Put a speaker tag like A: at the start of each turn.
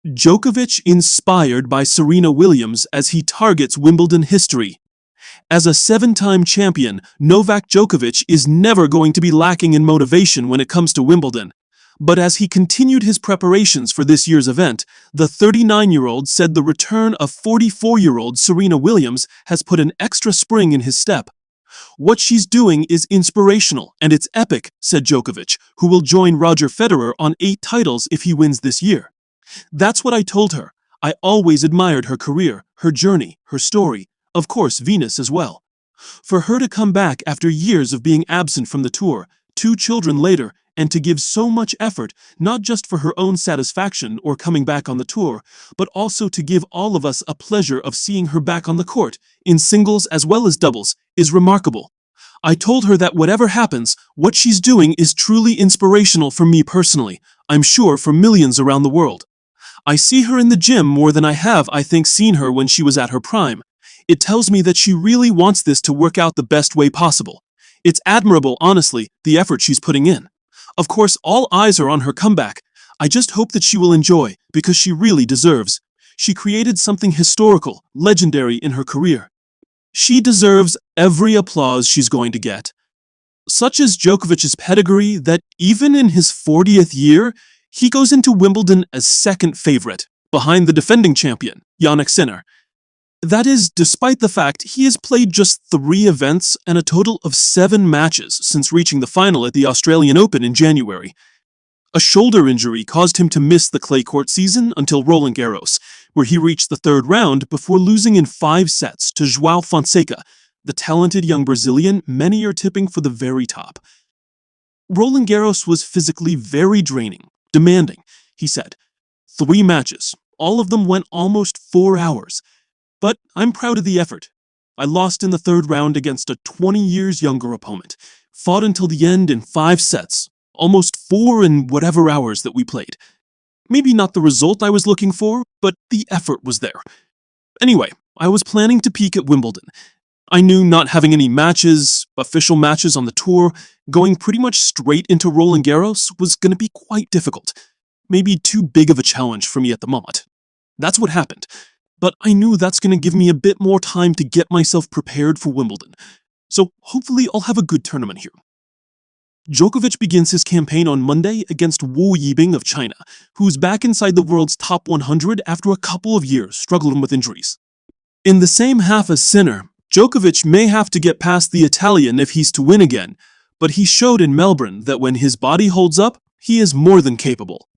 A: Djokovic inspired by Serena Williams as he targets Wimbledon history. As a seven-time champion, Novak Djokovic is never going to be lacking in motivation when it comes to Wimbledon. But as he continued his preparations for this year's event, the 39-year-old said the return of 44-year-old Serena Williams has put an extra spring in his step. "What she's doing is inspirational, and it's epic," said Djokovic, who will join Roger Federer on 8 titles if he wins this year. "That's what I told her. I always admired her career, her journey, her story, of course Venus as well. For her to come back after years of being absent from the tour, 2 children later, and to give so much effort, not just for her own satisfaction or coming back on the tour, but also to give all of us a pleasure of seeing her back on the court, in singles as well as doubles, is remarkable. I told her that whatever happens, what she's doing is truly inspirational for me personally, I'm sure for millions around the world. I see her in the gym more than I think, seen her when she was at her prime. It tells me that she really wants this to work out the best way possible. It's admirable, honestly, the effort she's putting in. Of course, all eyes are on her comeback. I just hope that she will enjoy, because she really deserves. She created something historical, legendary in her career. She deserves every applause she's going to get. Such is Djokovic's pedigree that even in his 40th year, he goes into Wimbledon as second favorite, behind the defending champion, Jannik Sinner. That is, despite the fact he has played just 3 events and a total of 7 matches since reaching the final at the Australian Open in January. A shoulder injury caused him to miss the clay court season until Roland Garros, where he reached the 3rd round before losing in 5 sets to João Fonseca, the talented young Brazilian many are tipping for the very top. Roland Garros was physically very draining, demanding, he said. 3 matches, all of them went almost 4 hours. But I'm proud of the effort. I lost in the 3rd round against a 20 years younger opponent, fought until the end in 5 sets, almost 4 in whatever hours that we played. Maybe not the result I was looking for, but the effort was there. Anyway, I was planning to peak at Wimbledon. I knew not having any matches, official matches on the tour, going pretty much straight into Roland Garros was going to be quite difficult. Maybe too big of a challenge for me at the moment. That's what happened. But I knew that's going to give me a bit more time to get myself prepared for Wimbledon. So hopefully I'll have a good tournament here. Djokovic begins his campaign on Monday against Wu Yibing of China, who's back inside the world's top 100 after a couple of years struggling with injuries. In the same half as Sinner, Djokovic may have to get past the Italian if he's to win again, but he showed in Melbourne that when his body holds up, he is more than capable.